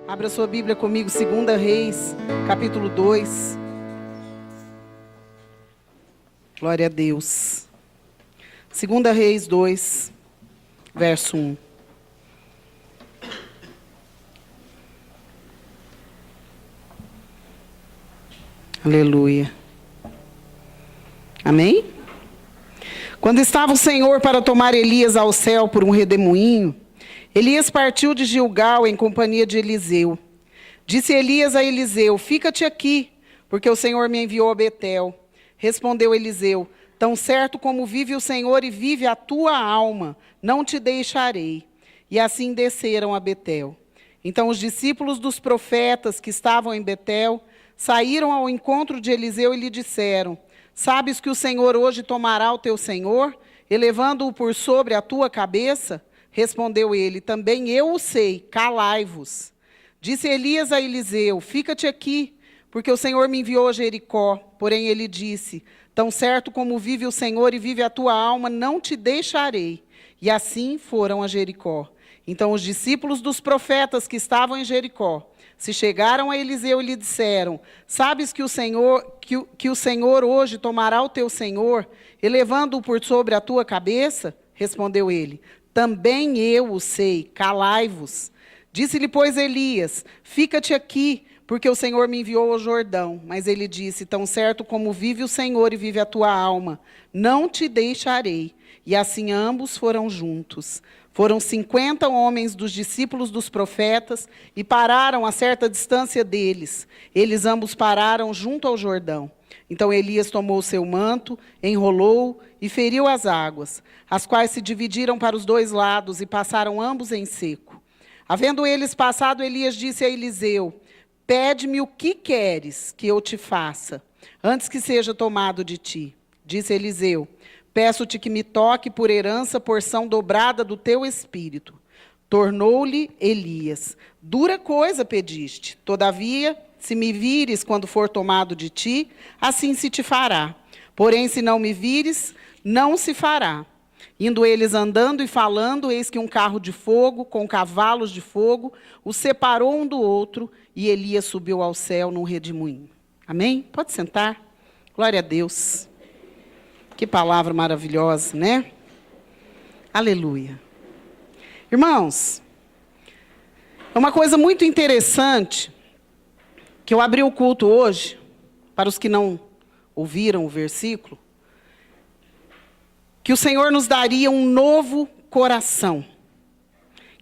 Abra sua Bíblia comigo, 2 Reis, capítulo 2. Glória a Deus. 2 Reis 2, verso 1. Aleluia. Amém? Quando estava o Senhor para tomar Elias ao céu por um redemoinho, Elias partiu de Gilgal em companhia de Eliseu. Disse Elias a Eliseu: fica-te aqui, porque o Senhor me enviou a Betel. Respondeu Eliseu: tão certo como vive o Senhor e vive a tua alma, não te deixarei. E assim desceram a Betel. Então os discípulos dos profetas que estavam em Betel saíram ao encontro de Eliseu e lhe disseram: sabes que o Senhor hoje tomará o teu senhor, elevando-o por sobre a tua cabeça? Respondeu ele: também eu o sei, calai-vos. Disse Elias a Eliseu: fica-te aqui, porque o Senhor me enviou a Jericó. Porém ele disse: tão certo como vive o Senhor e vive a tua alma, não te deixarei. E assim foram a Jericó. Então os discípulos dos profetas que estavam em Jericó se chegaram a Eliseu e lhe disseram: sabes que o Senhor hoje tomará o teu senhor, elevando-o por sobre a tua cabeça? Respondeu ele: também eu o sei, calai-vos. Disse-lhe, pois, Elias: fica-te aqui, porque o Senhor me enviou ao Jordão. Mas ele disse: tão certo como vive o Senhor e vive a tua alma, não te deixarei. E assim ambos foram juntos. Foram 50 homens dos discípulos dos profetas e pararam a certa distância deles. Eles ambos pararam junto ao Jordão. Então Elias tomou o seu manto, enrolou e feriu as águas, as quais se dividiram para os dois lados e passaram ambos em seco. Havendo eles passado, Elias disse a Eliseu: pede-me o que queres que eu te faça, antes que seja tomado de ti. Disse Eliseu: peço-te que me toque por herança porção dobrada do teu espírito. Tornou-lhe Elias: dura coisa pediste, todavia, se me vires quando for tomado de ti, assim se te fará. Porém, se não me vires, não se fará. Indo eles andando e falando, eis que um carro de fogo, com cavalos de fogo, os separou um do outro, e Elias subiu ao céu num redemoinho. Amém? Pode sentar. Glória a Deus. Que palavra maravilhosa, né? Aleluia. Irmãos, é uma coisa muito interessante que eu abri o culto hoje, para os que não ouviram o versículo, que o Senhor nos daria um novo coração,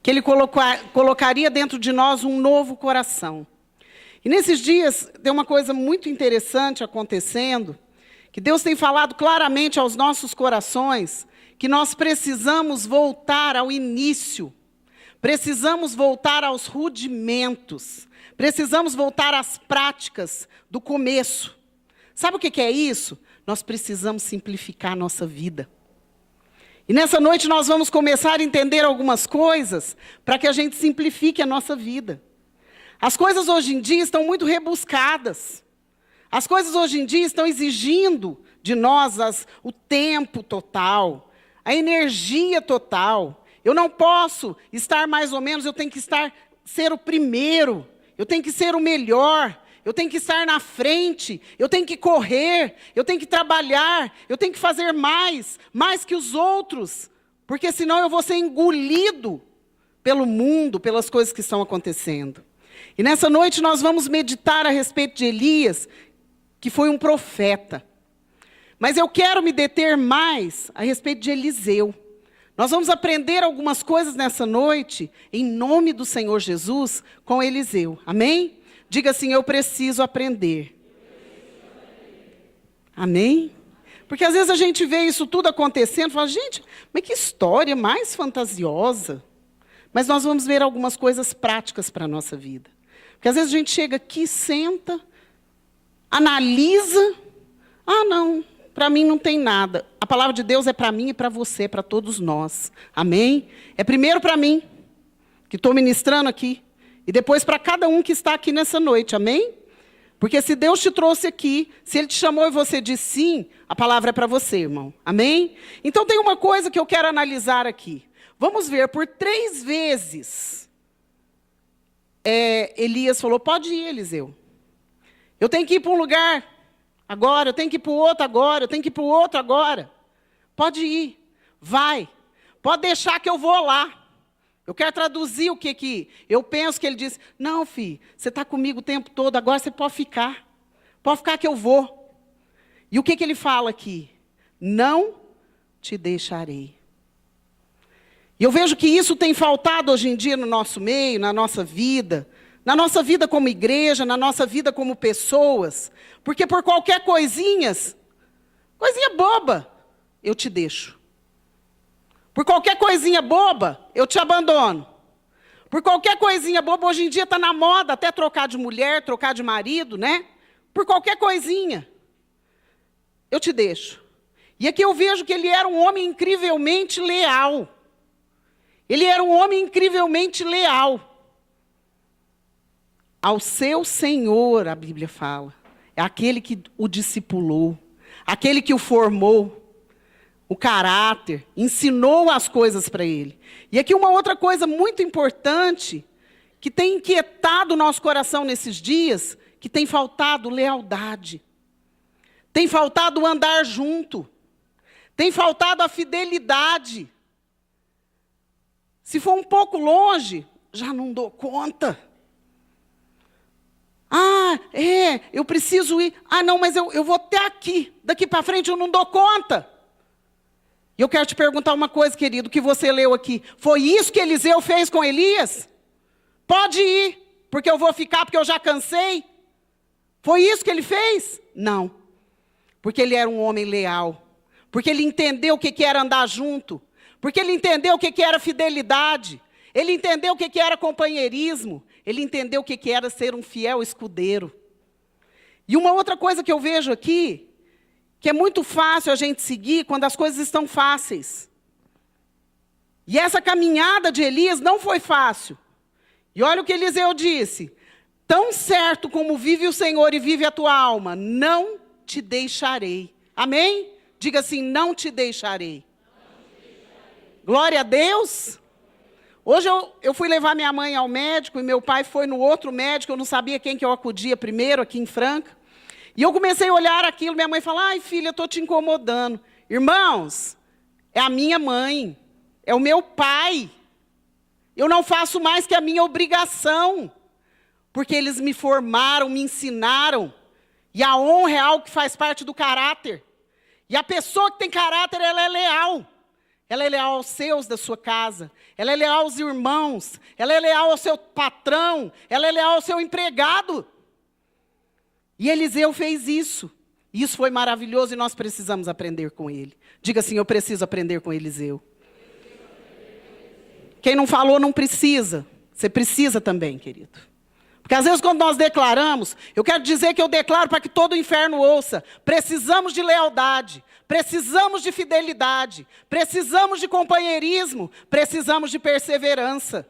que Ele colocaria dentro de nós um novo coração. E nesses dias tem uma coisa muito interessante acontecendo, que Deus tem falado claramente aos nossos corações, que nós precisamos voltar ao início, precisamos voltar aos rudimentos, precisamos voltar às práticas do começo. Sabe o que é isso? Nós precisamos simplificar a nossa vida. E nessa noite nós vamos começar a entender algumas coisas para que a gente simplifique a nossa vida. As coisas hoje em dia estão muito rebuscadas. As coisas hoje em dia estão exigindo de nós o tempo total, a energia total. Eu não posso estar mais ou menos, eu tenho que ser o primeiro, eu tenho que ser o melhor, eu tenho que estar na frente, eu tenho que correr, eu tenho que trabalhar, eu tenho que fazer mais que os outros, porque senão eu vou ser engolido pelo mundo, pelas coisas que estão acontecendo. E nessa noite nós vamos meditar a respeito de Elias, que foi um profeta. Mas eu quero me deter mais a respeito de Eliseu. Nós vamos aprender algumas coisas nessa noite, em nome do Senhor Jesus, com Eliseu. Amém? Diga assim: eu preciso aprender. Amém? Porque às vezes a gente vê isso tudo acontecendo e fala: gente, mas que história mais fantasiosa. Mas nós vamos ver algumas coisas práticas para a nossa vida. Porque às vezes a gente chega aqui, senta, analisa. Ah, não, para mim não tem nada. A palavra de Deus é para mim e para você, para todos nós. Amém? É primeiro para mim, que estou ministrando aqui. E depois para cada um que está aqui nessa noite. Amém? Porque se Deus te trouxe aqui, se Ele te chamou e você disse sim, a palavra é para você, irmão. Amém? Então tem uma coisa que eu quero analisar aqui. Vamos ver, por 3 vezes, Elias falou, pode ir, Eliseu. Eu tenho que ir para um lugar agora, eu tenho que ir para o outro agora, eu tenho que ir para o outro agora. Pode ir, vai. Pode deixar que eu vou lá. Eu quero traduzir o que eu penso que ele disse. Não, filho, você está comigo o tempo todo, agora você pode ficar. Pode ficar que eu vou. E o que ele fala aqui? Não te deixarei. E eu vejo que isso tem faltado hoje em dia no nosso meio, na nossa vida como igreja, na nossa vida como pessoas, porque por qualquer coisinha boba, eu te deixo. Por qualquer coisinha boba, eu te abandono. Por qualquer coisinha boba, hoje em dia está na moda até trocar de mulher, trocar de marido, né? Por qualquer coisinha, eu te deixo. E aqui eu vejo que ele era um homem incrivelmente leal. Ele era um homem incrivelmente leal ao seu Senhor, a Bíblia fala. É aquele que o discipulou, aquele que o formou, o caráter, ensinou as coisas para ele. E aqui uma outra coisa muito importante, que tem inquietado o nosso coração nesses dias, que tem faltado lealdade. Tem faltado andar junto. Tem faltado a fidelidade. Se for um pouco longe, já não dou conta. Eu preciso ir. Não, mas eu vou até aqui. Daqui para frente eu não dou conta. E eu quero te perguntar uma coisa, querido, que você leu aqui. Foi isso que Eliseu fez com Elias? Pode ir, porque eu vou ficar, porque eu já cansei. Foi isso que ele fez? Não. Porque ele era um homem leal. Porque ele entendeu o que era andar junto. Porque ele entendeu o que era fidelidade. Ele entendeu o que era companheirismo. Ele entendeu o que era ser um fiel escudeiro. E uma outra coisa que eu vejo aqui, que é muito fácil a gente seguir quando as coisas estão fáceis. E essa caminhada de Elias não foi fácil. E olha o que Eliseu disse. Tão certo como vive o Senhor e vive a tua alma, não te deixarei. Amém? Diga assim, não te deixarei. Glória a Deus. Hoje eu fui levar minha mãe ao médico e meu pai foi no outro médico, eu não sabia quem que eu acudia primeiro, aqui em Franca. E eu comecei a olhar aquilo, minha mãe falou, ai filha, eu estou te incomodando. Irmãos, é a minha mãe, é o meu pai. Eu não faço mais que a minha obrigação, porque eles me formaram, me ensinaram. E a honra é algo que faz parte do caráter. E a pessoa que tem caráter, ela é leal. Ela é leal aos seus da sua casa. Ela é leal aos irmãos. Ela é leal ao seu patrão. Ela é leal ao seu empregado. E Eliseu fez isso. Isso foi maravilhoso e nós precisamos aprender com ele. Diga assim, eu preciso aprender com Eliseu. Quem não falou não precisa. Você precisa também, querido. Porque às vezes quando nós declaramos, eu quero dizer que eu declaro para que todo o inferno ouça. Precisamos de lealdade. Precisamos de fidelidade, precisamos de companheirismo, precisamos de perseverança.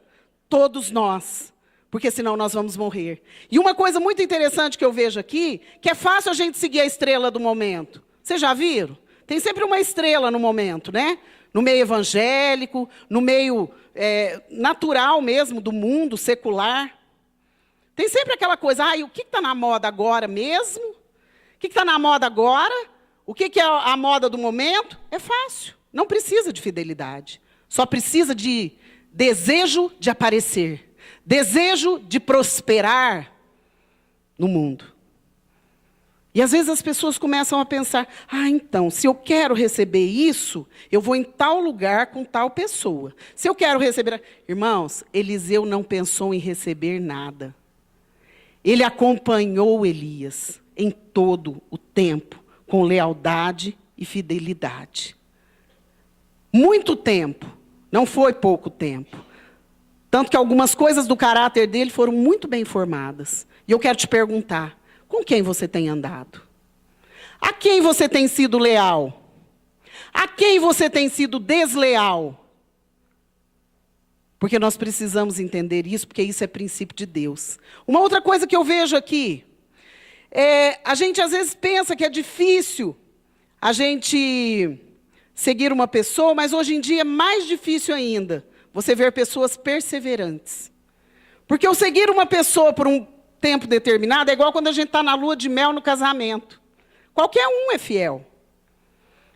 Todos nós, porque senão nós vamos morrer. E uma coisa muito interessante que eu vejo aqui, que é fácil a gente seguir a estrela do momento. Vocês já viram? Tem sempre uma estrela no momento, né? No meio evangélico, no meio natural mesmo, do mundo secular. Tem sempre aquela coisa, o que está na moda agora mesmo? O que está na moda agora? O que é a moda do momento? É fácil. Não precisa de fidelidade. Só precisa de desejo de aparecer. Desejo de prosperar no mundo. E às vezes as pessoas começam a pensar, então, se eu quero receber isso, eu vou em tal lugar com tal pessoa. Se eu quero receber... Irmãos, Eliseu não pensou em receber nada. Ele acompanhou Elias em todo o tempo. Com lealdade e fidelidade. Muito tempo, não foi pouco tempo. Tanto que algumas coisas do caráter dele foram muito bem formadas. E eu quero te perguntar, com quem você tem andado? A quem você tem sido leal? A quem você tem sido desleal? Porque nós precisamos entender isso, porque isso é princípio de Deus. Uma outra coisa que eu vejo aqui, a gente às vezes pensa que é difícil a gente seguir uma pessoa, mas hoje em dia é mais difícil ainda você ver pessoas perseverantes. Porque eu seguir uma pessoa por um tempo determinado é igual quando a gente está na lua de mel no casamento. Qualquer um é fiel.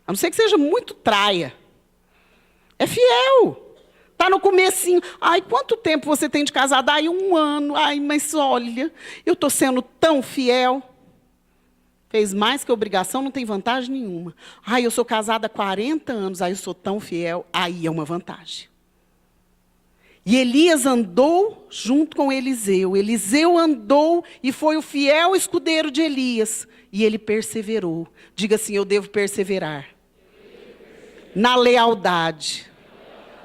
A não ser que seja muito traia. É fiel. Está no comecinho. Ai, quanto tempo você tem de casado? Ai, 1 ano. Ai, mas olha, eu estou sendo tão fiel. Fez mais que obrigação, não tem vantagem nenhuma. Ai, eu sou casada há 40 anos, ai, eu sou tão fiel. Aí é uma vantagem. E Elias andou junto com Eliseu. Eliseu andou e foi o fiel escudeiro de Elias. E ele perseverou. Diga assim, eu devo perseverar. Na lealdade.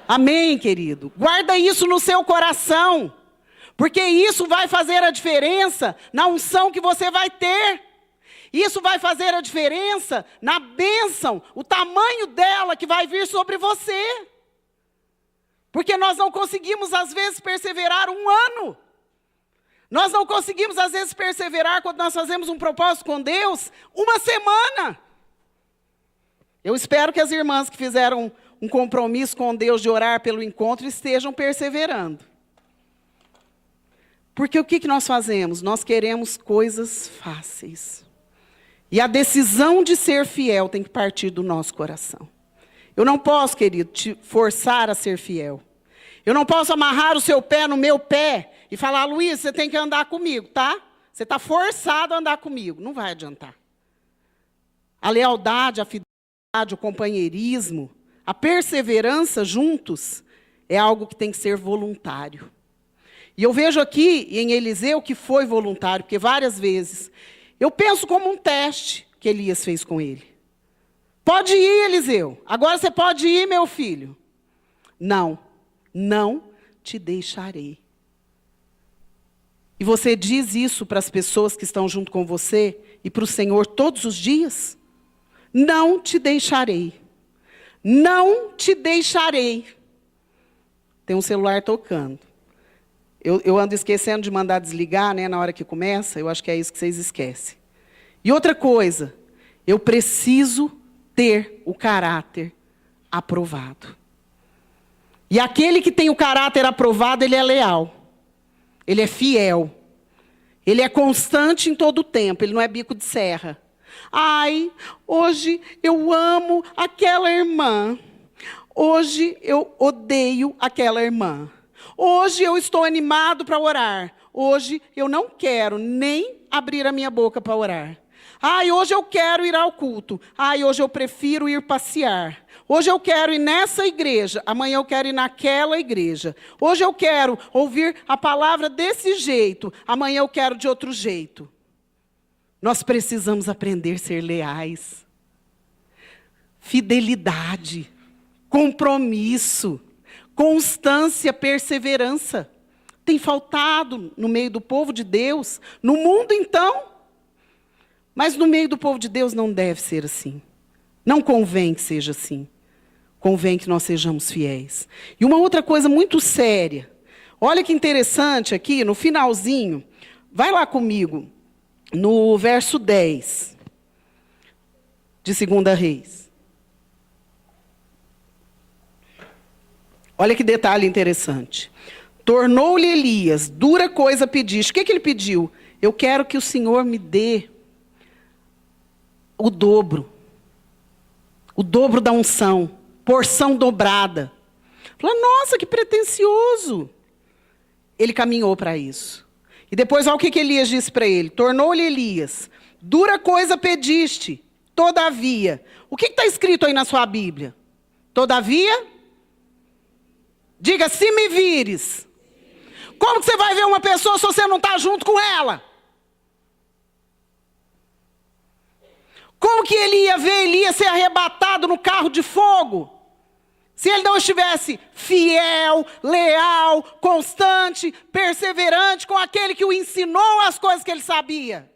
Amém, querido? Guarda isso no seu coração. Porque isso vai fazer a diferença na unção que você vai ter. Isso vai fazer a diferença na bênção, o tamanho dela que vai vir sobre você. Porque nós não conseguimos, às vezes, perseverar 1 ano. Nós não conseguimos, às vezes, perseverar quando nós fazemos um propósito com Deus, 1 semana. Eu espero que as irmãs que fizeram um compromisso com Deus de orar pelo encontro estejam perseverando. Porque o que nós fazemos? Nós queremos coisas fáceis. E a decisão de ser fiel tem que partir do nosso coração. Eu não posso, querido, te forçar a ser fiel. Eu não posso amarrar o seu pé no meu pé e falar, Luiz, você tem que andar comigo, tá? Você está forçado a andar comigo. Não vai adiantar. A lealdade, a fidelidade, o companheirismo, a perseverança juntos é algo que tem que ser voluntário. E eu vejo aqui em Eliseu que foi voluntário, porque várias vezes eu penso como um teste que Elias fez com ele. Pode ir, Eliseu. Agora você pode ir, meu filho. Não, não te deixarei. E você diz isso para as pessoas que estão junto com você e para o Senhor todos os dias? Não te deixarei. Não te deixarei. Tem um celular tocando. Eu ando esquecendo de mandar desligar, né, na hora que começa. Eu acho que é isso que vocês esquecem. E outra coisa, eu preciso ter o caráter aprovado. E aquele que tem o caráter aprovado, ele é leal. Ele é fiel. Ele é constante em todo o tempo. Ele não é bico de serra. Ai, hoje eu amo aquela irmã. Hoje eu odeio aquela irmã. Hoje eu estou animado para orar. Hoje eu não quero nem abrir a minha boca para orar. Ai, hoje eu quero ir ao culto. Ai, hoje eu prefiro ir passear. Hoje eu quero ir nessa igreja. Amanhã eu quero ir naquela igreja. Hoje eu quero ouvir a palavra desse jeito. Amanhã eu quero de outro jeito. Nós precisamos aprender a ser leais. Fidelidade, compromisso, constância, perseverança. Tem faltado no meio do povo de Deus, no mundo então. Mas no meio do povo de Deus não deve ser assim. Não convém que seja assim. Convém que nós sejamos fiéis. E uma outra coisa muito séria. Olha que interessante aqui, no finalzinho. Vai lá comigo, no verso 10 de 2 Reis. Olha que detalhe interessante. Tornou-lhe Elias, dura coisa pediste. O que ele pediu? Eu quero que o Senhor me dê o dobro da unção, porção dobrada. Fala, nossa, que pretensioso. Ele caminhou para isso. E depois, olha o que Elias disse para ele. Tornou-lhe Elias, dura coisa pediste, todavia. O que está escrito aí na sua Bíblia? Todavia? Diga, se me vires. Como que você vai ver uma pessoa se você não está junto com ela? Como que ele ia ver Elias ser arrebatado no carro de fogo? Se ele não estivesse fiel, leal, constante, perseverante com aquele que o ensinou as coisas que ele sabia.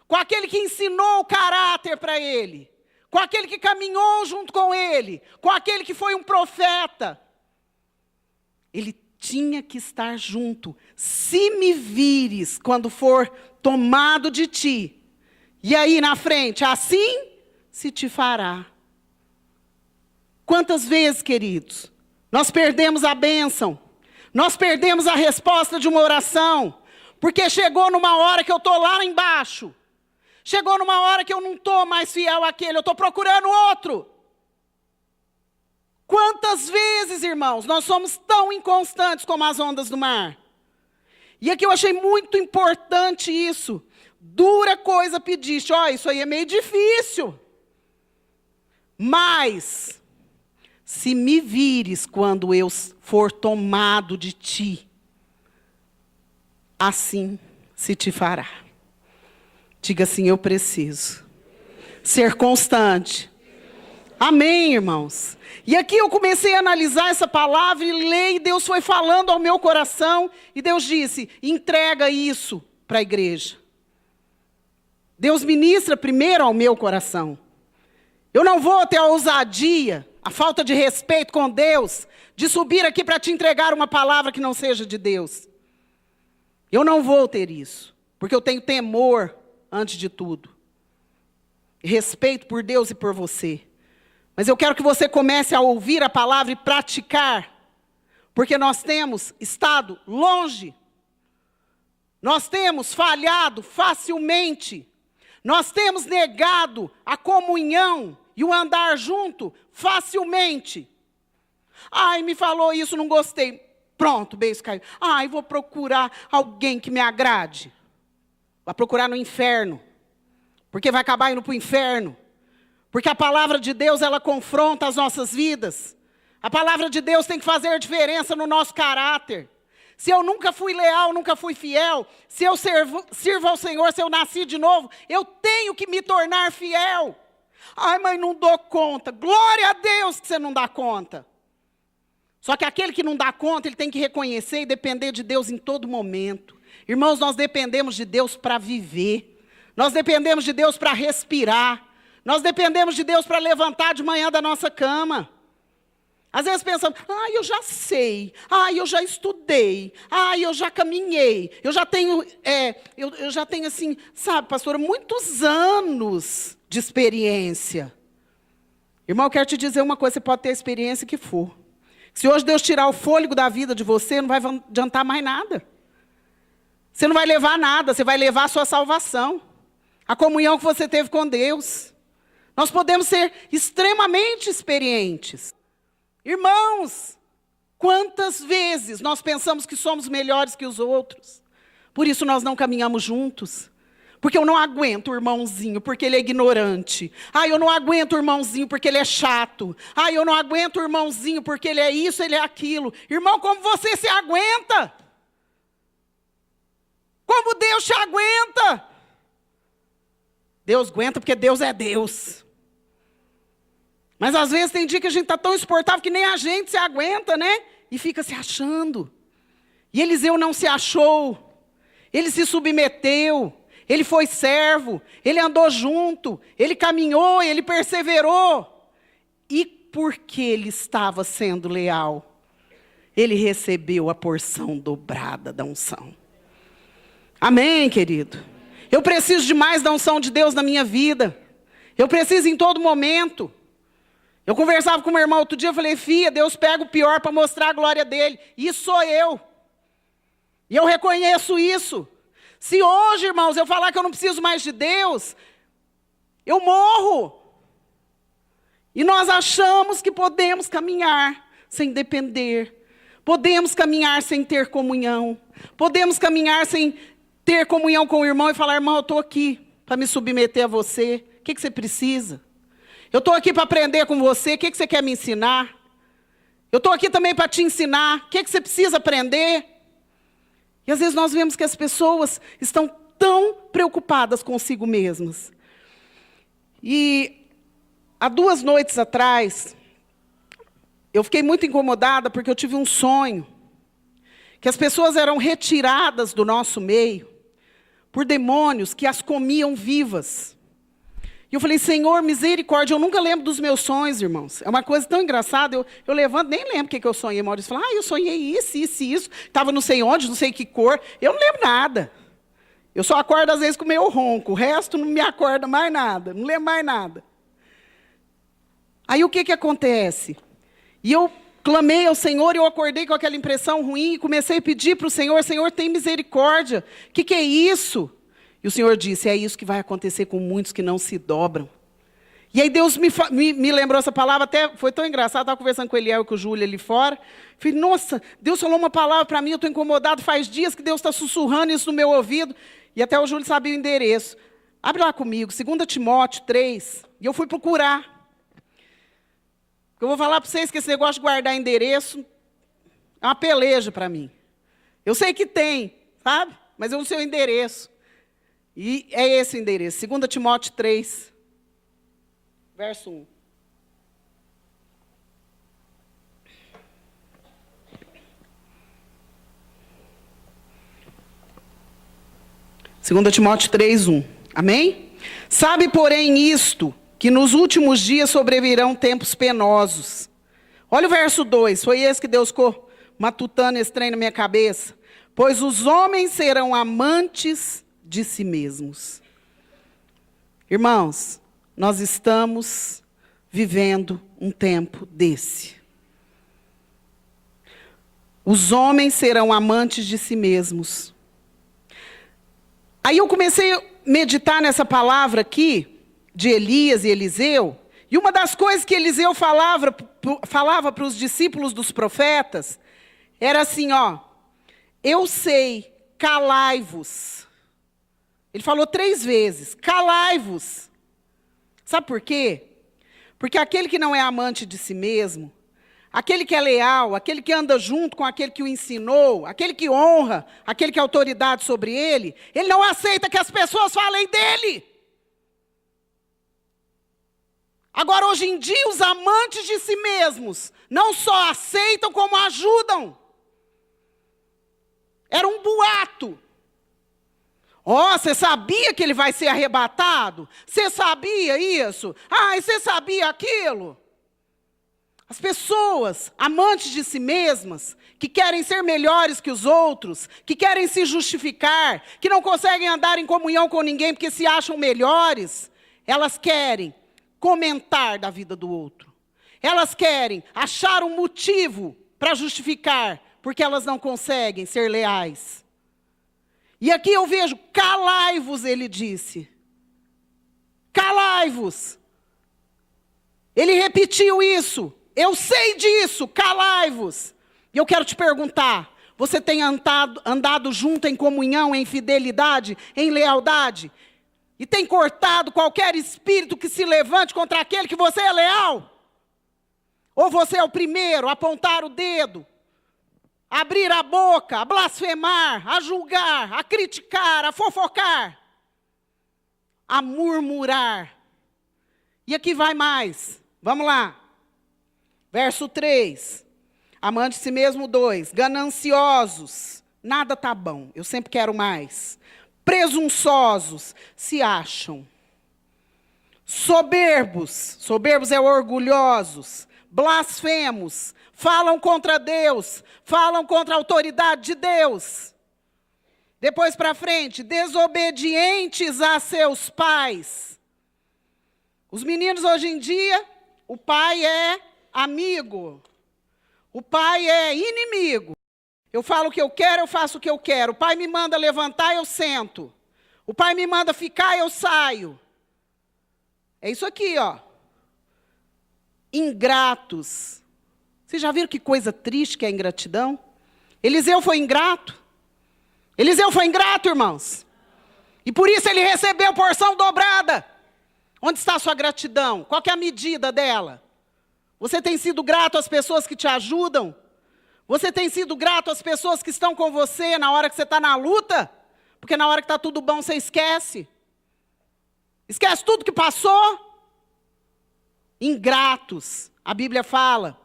Com aquele que ensinou o caráter para ele. Com aquele que caminhou junto com ele. Com aquele que foi um profeta. Ele tinha que estar junto. Se me vires quando for tomado de ti. E aí na frente, assim se te fará. Quantas vezes, queridos, nós perdemos a bênção, Nós perdemos a resposta de uma oração, porque chegou numa hora que eu estou lá embaixo. Chegou numa hora que eu não estou mais fiel àquele, eu estou procurando outro. Quantas vezes, irmãos, nós somos tão inconstantes como as ondas do mar? E aqui eu achei muito importante isso. Dura coisa pediste. Ó, isso aí é meio difícil. Mas, se me vires quando eu for tomado de ti, assim se te fará. Diga assim, eu preciso ser constante. Amém, irmãos? E aqui eu comecei a analisar essa palavra e ler, e Deus foi falando ao meu coração, e Deus disse, entrega isso para a igreja. Deus ministra primeiro ao meu coração. Eu não vou ter a ousadia, a falta de respeito com Deus, de subir aqui para te entregar uma palavra que não seja de Deus. Eu não vou ter isso, porque eu tenho temor antes de tudo. Respeito por Deus e por você. Mas eu quero que você comece a ouvir a palavra e praticar, porque nós temos estado longe, nós temos falhado facilmente, nós temos negado a comunhão e o andar junto facilmente. Ai, me falou isso, não gostei. Pronto, beijo caiu. Ai, vou procurar alguém que me agrade. Vai procurar no inferno, porque vai acabar indo para o inferno. Porque a palavra de Deus, ela confronta as nossas vidas. A palavra de Deus tem que fazer diferença no nosso caráter. Se eu nunca fui leal, nunca fui fiel, se eu sirvo ao Senhor, se eu nasci de novo, eu tenho que me tornar fiel. Ai, mas não dou conta. Glória a Deus que você não dá conta. Só que aquele que não dá conta, ele tem que reconhecer e depender de Deus em todo momento. Irmãos, nós dependemos de Deus para viver. Nós dependemos de Deus para respirar. Nós dependemos de Deus para levantar de manhã da nossa cama. Às vezes pensamos, eu já sei, eu já estudei, eu já caminhei, eu já tenho assim, sabe, pastora, muitos anos de experiência. Irmão, eu quero te dizer uma coisa, você pode ter a experiência que for. Se hoje Deus tirar o fôlego da vida de você, não vai adiantar mais nada. Você não vai levar nada, você vai levar a sua salvação. A comunhão que você teve com Deus. Nós podemos ser extremamente experientes. Irmãos, quantas vezes nós pensamos que somos melhores que os outros? Por isso nós não caminhamos juntos. Porque eu não aguento o irmãozinho, porque ele é ignorante. Eu não aguento o irmãozinho, porque ele é chato. Eu não aguento o irmãozinho, porque ele é isso, ele é aquilo. Irmão, como você se aguenta? Como Deus te aguenta? Deus aguenta porque Deus é Deus. Mas às vezes tem dia que a gente está tão insuportável que nem a gente se aguenta, né? E fica se achando. E Eliseu não se achou. Ele se submeteu. Ele foi servo. Ele andou junto. Ele caminhou, ele perseverou. E porque ele estava sendo leal, ele recebeu a porção dobrada da unção. Amém, querido? Eu preciso de mais da unção de Deus na minha vida. Eu preciso em todo momento. Eu conversava com meu irmão outro dia, eu falei, filha, Deus pega o pior para mostrar a glória dele. Isso sou eu. E eu reconheço isso. Se hoje, irmãos, eu falar que eu não preciso mais de Deus, eu morro. E nós achamos que podemos caminhar sem depender. Podemos caminhar sem ter comunhão. Podemos caminhar sem ter comunhão com o irmão e falar, irmão, eu estou aqui para me submeter a você. O que você precisa? Eu estou aqui para aprender com você. O que você quer me ensinar? Eu estou aqui também para te ensinar. O que você precisa aprender? E às vezes nós vemos que as pessoas estão tão preocupadas consigo mesmas. E há 2 noites atrás, eu fiquei muito incomodada porque eu tive um sonho. Que as pessoas eram retiradas do nosso meio por demônios que as comiam vivas. E eu falei, Senhor, misericórdia, eu nunca lembro dos meus sonhos, irmãos. É uma coisa tão engraçada, eu levanto, nem lembro o que eu sonhei. Maurício fala, eu sonhei isso. Estava não sei onde, não sei que cor. Eu não lembro nada. Eu só acordo às vezes com meio ronco, o resto não me acorda mais nada, não lembro mais nada. Aí o que acontece? E eu clamei ao Senhor e eu acordei com aquela impressão ruim e comecei a pedir para o Senhor, Senhor, tem misericórdia. O que é isso? E o Senhor disse, é isso que vai acontecer com muitos que não se dobram. E aí Deus me lembrou essa palavra, até foi tão engraçado, estava conversando com o Eliel e com o Júlio ali fora. Falei, nossa, Deus falou uma palavra para mim, eu estou incomodado, faz dias que Deus está sussurrando isso no meu ouvido. E até o Júlio sabia o endereço. Abre lá comigo, 2 Timóteo 3, e eu fui procurar. Eu vou falar para vocês que esse negócio de guardar endereço é uma peleja para mim. Eu sei que tem, sabe? Mas eu não sei o endereço. E é esse o endereço, 2 Timóteo 3. Verso 1. Segunda Timóteo 3, 1. Amém? Sabe, porém, isto, que nos últimos dias sobrevirão tempos penosos. Olha o verso 2, foi esse que Deus ficou matutando esse trem na minha cabeça. Pois os homens serão amantes de si mesmos. Irmãos, nós estamos vivendo um tempo desse. Os homens serão amantes de si mesmos. Aí eu comecei a meditar nessa palavra aqui, de Elias e Eliseu, e uma das coisas que Eliseu falava para os discípulos dos profetas, era assim, ó, eu sei, calai-vos. Ele falou 3 vezes, calai-vos. Sabe por quê? Porque aquele que não é amante de si mesmo, aquele que é leal, aquele que anda junto com aquele que o ensinou, aquele que honra, aquele que é autoridade sobre ele, ele não aceita que as pessoas falem dele. Agora, hoje em dia, os amantes de si mesmos não só aceitam, como ajudam. Era um boato. Ó, você sabia que ele vai ser arrebatado? Você sabia isso? Ah, e você sabia aquilo? As pessoas, amantes de si mesmas, que querem ser melhores que os outros, que querem se justificar, que não conseguem andar em comunhão com ninguém porque se acham melhores, elas querem comentar da vida do outro. Elas querem achar um motivo para justificar, porque elas não conseguem ser leais. E aqui eu vejo, calai-vos, ele disse. Calai-vos. Ele repetiu isso. Eu sei disso, calai-vos. E eu quero te perguntar, você tem andado junto em comunhão, em fidelidade, em lealdade? E tem cortado qualquer espírito que se levante contra aquele que você é leal? Ou você é o primeiro a apontar o dedo? A abrir a boca, a blasfemar, a julgar, a criticar, a fofocar, a murmurar. E aqui vai mais. Vamos lá. Verso 3. Amante de si mesmo, 2. Gananciosos. Nada tá bom. Eu sempre quero mais. Presunçosos. Se acham. Soberbos. Soberbos é orgulhosos. Blasfemos. Falam contra Deus. Falam contra a autoridade de Deus. Depois para frente. Desobedientes a seus pais. Os meninos hoje em dia, o pai é amigo. O pai é inimigo. Eu falo o que eu quero, eu faço o que eu quero. O pai me manda levantar, eu sento. O pai me manda ficar, eu saio. É isso aqui, ó. Ingratos. Vocês já viram que coisa triste que é a ingratidão? Eliseu foi ingrato. Eliseu foi ingrato, irmãos. E por isso ele recebeu porção dobrada. Onde está a sua gratidão? Qual que é a medida dela? Você tem sido grato às pessoas que te ajudam? Você tem sido grato às pessoas que estão com você na hora que você está na luta? Porque na hora que está tudo bom, você esquece. Esquece tudo que passou? Ingratos. A Bíblia fala,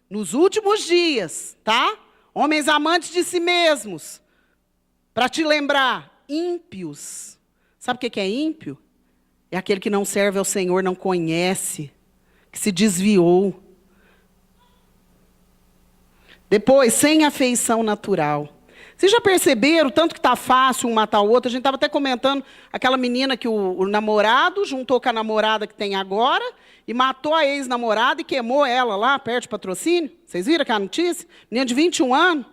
nos últimos dias, tá? Homens amantes de si mesmos. Para te lembrar, ímpios. Sabe o que é ímpio? É aquele que não serve ao Senhor, não conhece, que se desviou. Depois, sem afeição natural, Vocês já perceberam tanto que está fácil um matar o outro? A gente estava até comentando aquela menina que o namorado juntou com a namorada que tem agora e matou a ex-namorada e queimou ela lá perto de Patrocínio. Vocês viram aquela notícia? Menina de 21 anos.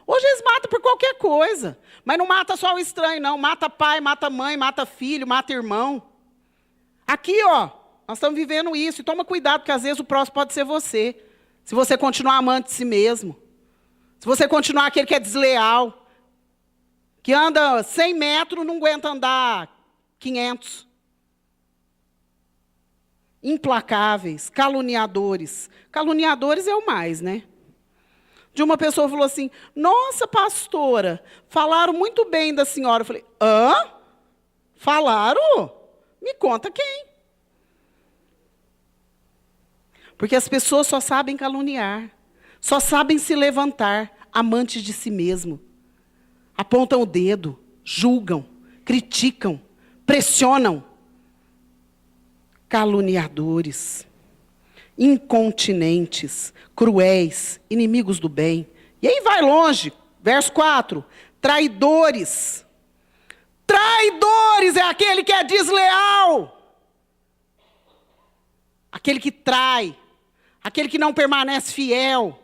Hoje eles matam por qualquer coisa. Mas não mata só o estranho, não. Mata pai, mata mãe, mata filho, mata irmão. Aqui, ó, nós estamos vivendo isso. E toma cuidado, porque às vezes o próximo pode ser você. Se você continuar amante de si mesmo. Se você continuar aquele que é desleal. Que anda 100 metros, não aguenta andar 500. Implacáveis, caluniadores. Caluniadores é o mais, né? De uma pessoa falou assim, nossa, pastora, falaram muito bem da senhora. Eu falei, hã? Falaram? Me conta quem? Porque as pessoas só sabem caluniar, só sabem se levantar, amantes de si mesmo. Apontam o dedo, julgam, criticam, pressionam. Caluniadores, incontinentes, cruéis, inimigos do bem. E aí vai longe, verso 4, traidores. Traidores é aquele que é desleal. Aquele que trai, aquele que não permanece fiel,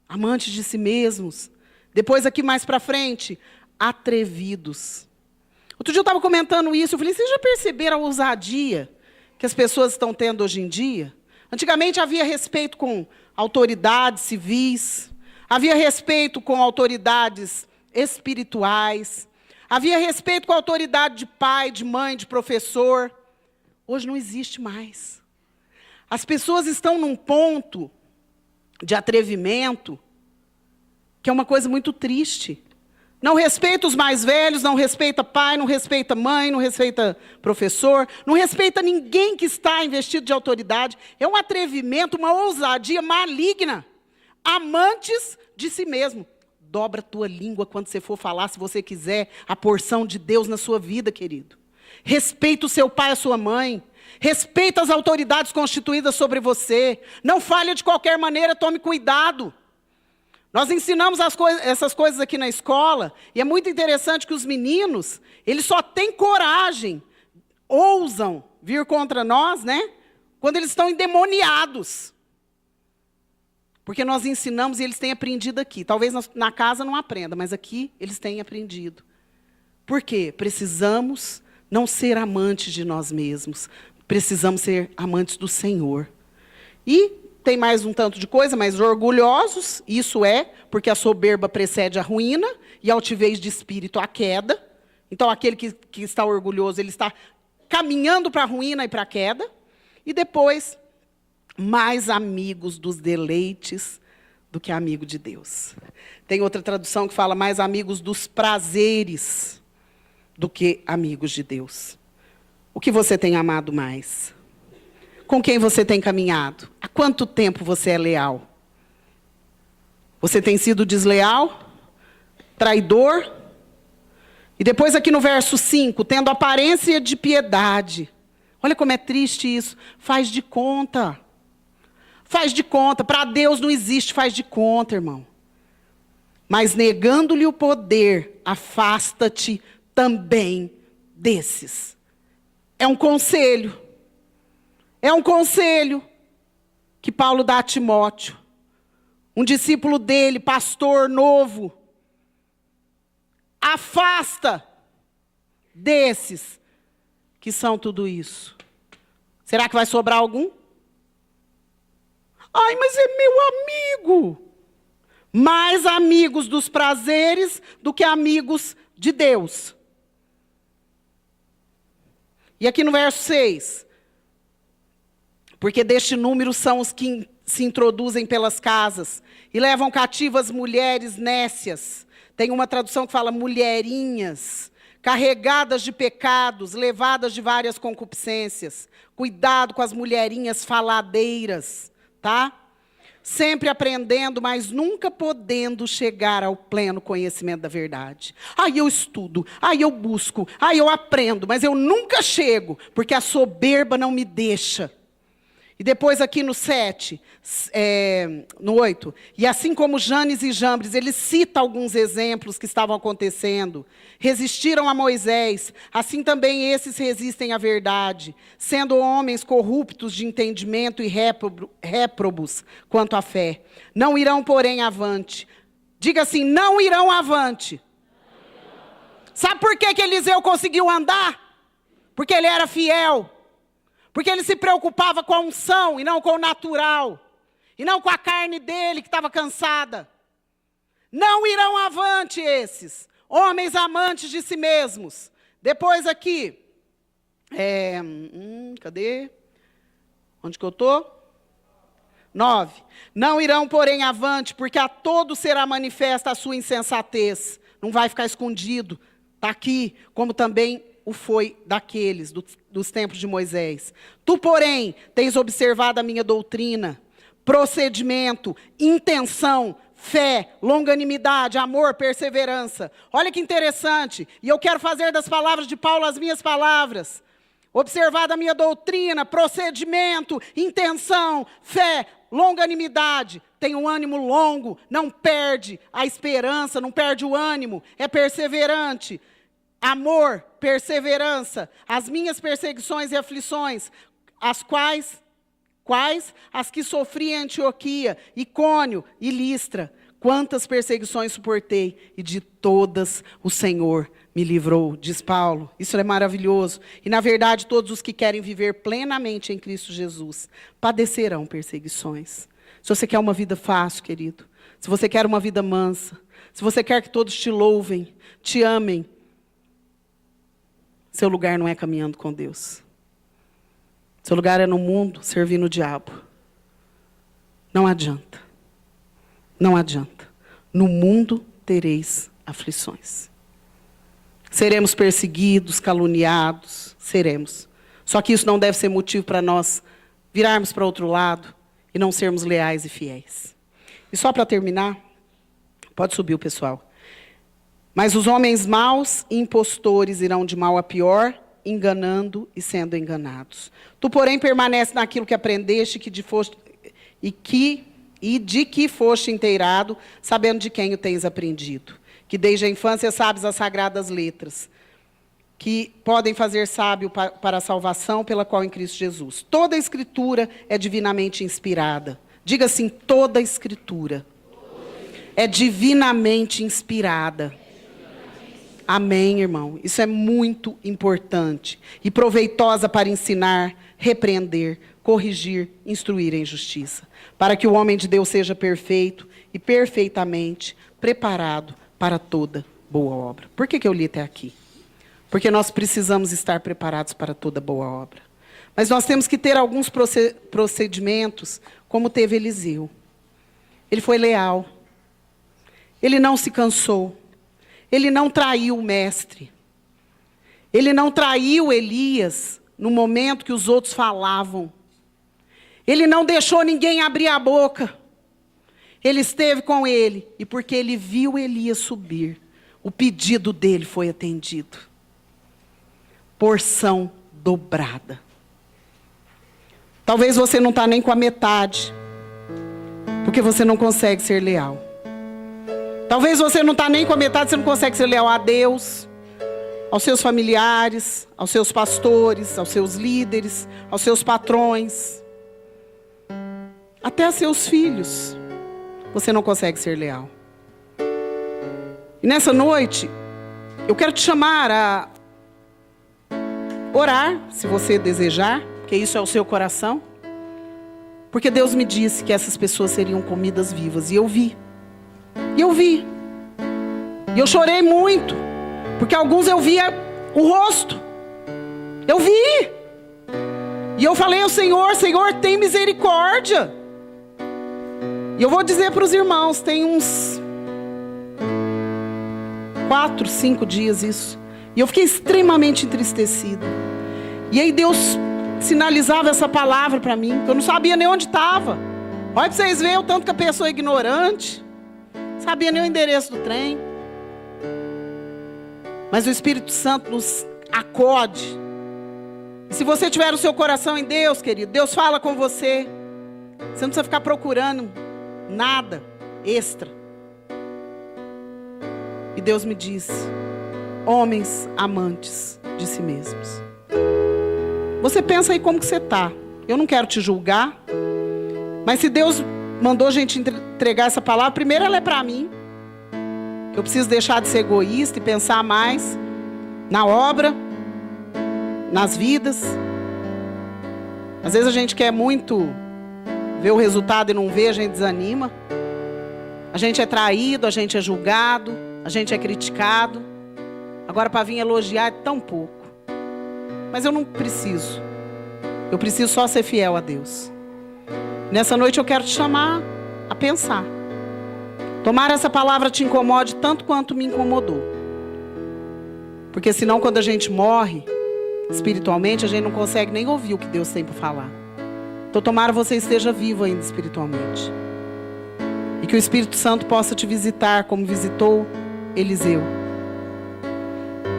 amantes de si mesmos. Depois aqui mais para frente, atrevidos. Outro dia eu estava comentando isso, eu falei, vocês já perceberam a ousadia que as pessoas estão tendo hoje em dia? Antigamente havia respeito com autoridades civis, havia respeito com autoridades espirituais, havia respeito com a autoridade de pai, de mãe, de professor. Hoje não existe mais. As pessoas estão num ponto de atrevimento que é uma coisa muito triste. Não respeita os mais velhos, não respeita pai, não respeita mãe, não respeita professor, não respeita ninguém que está investido de autoridade. É um atrevimento, uma ousadia maligna. Amantes de si mesmo. Dobra a tua língua quando você for falar, se você quiser, a porção de Deus na sua vida, querido. Respeita o seu pai e a sua mãe. Respeita as autoridades constituídas sobre você. Não falhe de qualquer maneira, tome cuidado. Nós ensinamos essas coisas aqui na escola, e é muito interessante que os meninos, eles só têm coragem, ousam vir contra nós, né? Quando eles estão endemoniados. Porque nós ensinamos e eles têm aprendido aqui. Talvez na casa não aprenda, mas aqui eles têm aprendido. Por quê? Precisamos não ser amantes de nós mesmos. Precisamos ser amantes do Senhor. E tem mais um tanto de coisa, mas orgulhosos, isso é, porque a soberba precede a ruína, e a altivez de espírito a queda. Então, aquele que está orgulhoso, ele está caminhando para a ruína e para a queda. E depois, mais amigos dos deleites do que amigo de Deus. Tem outra tradução que fala mais amigos dos prazeres do que amigos de Deus. O que você tem amado mais? Com quem você tem caminhado? Há quanto tempo você é leal? Você tem sido desleal? Traidor? E depois aqui no verso 5, tendo aparência de piedade. Olha como é triste isso. Faz de conta. Faz de conta. Para Deus não existe faz de conta, irmão. Mas negando-lhe o poder, afasta-te também desses. É um conselho. É um conselho que Paulo dá a Timóteo, um discípulo dele, pastor novo. Afasta desses que são tudo isso. Será que vai sobrar algum? Ai, mas é meu amigo. Mais amigos dos prazeres do que amigos de Deus. E aqui no verso 6... Porque deste número são os que se introduzem pelas casas e levam cativas mulheres nécias. Tem uma tradução que fala mulherinhas, carregadas de pecados, levadas de várias concupiscências. Cuidado com as mulherinhas faladeiras, tá? Sempre aprendendo, mas nunca podendo chegar ao pleno conhecimento da verdade. Aí eu estudo, aí eu busco, aí eu aprendo, mas eu nunca chego, porque a soberba não me deixa. E depois aqui no 7, no 8, e assim como Janes e Jambres, ele cita alguns exemplos que estavam acontecendo. Resistiram a Moisés, assim também esses resistem à verdade, sendo homens corruptos de entendimento e réprobos quanto à fé. Não irão, porém, avante. Diga assim, não irão avante. Sabe por que Eliseu conseguiu andar? Porque ele era fiel. Porque ele se preocupava com a unção e não com o natural. E não com a carne dele que estava cansada. Não irão avante esses. Homens amantes de si mesmos. Depois aqui. Cadê? Onde que eu estou? 9. Não irão, porém, avante, porque a todos será manifesta a sua insensatez. Não vai ficar escondido. Está aqui, como também o foi daqueles, dos tempos de Moisés. Tu, porém, tens observado a minha doutrina, procedimento, intenção, fé, longanimidade, amor, perseverança. Olha que interessante. E eu quero fazer das palavras de Paulo as minhas palavras. Observado a minha doutrina, procedimento, intenção, fé, longanimidade. Tem um ânimo longo, não perde a esperança, não perde o ânimo, é perseverante. Amor, perseverança, as minhas perseguições e aflições, as quais? As que sofri em Antioquia, Icônio e Listra. Quantas perseguições suportei, e de todas o Senhor me livrou, diz Paulo. Isso é maravilhoso. E, na verdade, todos os que querem viver plenamente em Cristo Jesus padecerão perseguições. Se você quer uma vida fácil, querido, se você quer uma vida mansa, se você quer que todos te louvem, te amem, seu lugar não é caminhando com Deus. Seu lugar é no mundo, servindo o diabo. Não adianta. Não adianta. No mundo tereis aflições. Seremos perseguidos, caluniados, seremos. Só que isso não deve ser motivo para nós virarmos para outro lado e não sermos leais e fiéis. E só para terminar, pode subir o pessoal. Mas os homens maus e impostores irão de mal a pior, enganando e sendo enganados. Tu, porém, permanece naquilo que aprendeste e de que foste inteirado, sabendo de quem o tens aprendido. Que desde a infância sabes as sagradas letras, que podem fazer sábio para a salvação pela qual em Cristo Jesus. Toda a Escritura é divinamente inspirada. Diga assim, toda a Escritura é divinamente inspirada. Amém, irmão? Isso é muito importante. E proveitosa para ensinar, repreender, corrigir, instruir em justiça. Para que o homem de Deus seja perfeito e perfeitamente preparado para toda boa obra. Por que eu li até aqui? Porque nós precisamos estar preparados para toda boa obra. Mas nós temos que ter alguns procedimentos, como teve Eliseu. Ele foi leal. Ele não se cansou. Ele não traiu o mestre. Ele não traiu Elias no momento que os outros falavam. Ele não deixou ninguém abrir a boca. Ele esteve com ele. E porque ele viu Elias subir, o pedido dele foi atendido. Porção dobrada. Talvez você não está nem com a metade, porque você não consegue ser leal. Talvez você não está nem com a metade, você não consegue ser leal a Deus, aos seus familiares, aos seus pastores, aos seus líderes, aos seus patrões, até a seus filhos. Você não consegue ser leal. E nessa noite, eu quero te chamar a orar, se você desejar, porque isso é o seu coração. Porque Deus me disse que essas pessoas seriam comidas vivas. E eu vi. E eu chorei muito. Porque alguns eu via o rosto. Eu vi. E eu falei ao Senhor, Senhor, tem misericórdia. E eu vou dizer para os irmãos, tem uns 4, 5 dias isso. E eu fiquei extremamente entristecida. E aí Deus sinalizava essa palavra para mim, que eu não sabia nem onde estava. Olha para vocês verem o tanto que a pessoa é ignorante. Não sabia nem o endereço do trem. Mas o Espírito Santo nos acode. E se você tiver o seu coração em Deus, querido, Deus fala com você. Você não precisa ficar procurando nada extra. E Deus me disse: homens amantes de si mesmos. Você pensa aí como que você está. Eu não quero te julgar. Mas se Deus mandou a gente entregar essa palavra, primeiro ela é para mim. Eu preciso deixar de ser egoísta e pensar mais na obra, nas vidas. Às vezes a gente quer muito ver o resultado e não vê, a gente desanima. A gente é traído, a gente é julgado, a gente é criticado. Agora para vir elogiar é tão pouco. Mas eu não preciso. Eu preciso só ser fiel a Deus. Nessa noite eu quero te chamar a pensar. Tomara essa palavra te incomode tanto quanto me incomodou. Porque senão quando a gente morre espiritualmente, a gente não consegue nem ouvir o que Deus tem para falar. Então tomara você esteja vivo ainda espiritualmente. E que o Espírito Santo possa te visitar como visitou Eliseu.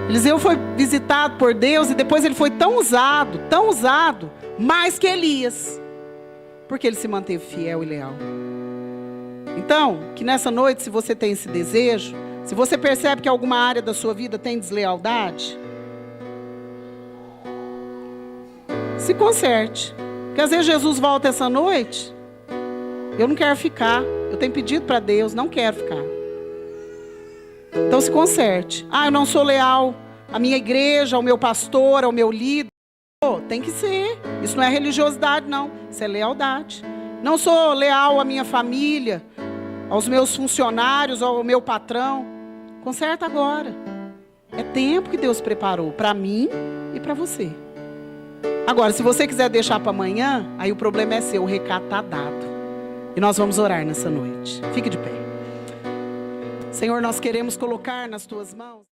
Eliseu foi visitado por Deus e depois ele foi tão usado, mais que Elias. Porque ele se manteve fiel e leal. Então, que nessa noite, se você tem esse desejo, se você percebe que alguma área da sua vida tem deslealdade, se conserte. Porque às vezes Jesus volta essa noite, eu não quero ficar. Eu tenho pedido para Deus, não quero ficar. Então se conserte. Eu não sou leal à minha igreja, ao meu pastor, ao meu líder. Tem que ser. Isso não é religiosidade, não. Isso é lealdade. Não sou leal à minha família, aos meus funcionários, ao meu patrão. Conserta agora. É tempo que Deus preparou para mim e para você. Agora, se você quiser deixar para amanhã, aí o problema é seu, o recado está dado. E nós vamos orar nessa noite. Fique de pé. Senhor, nós queremos colocar nas tuas mãos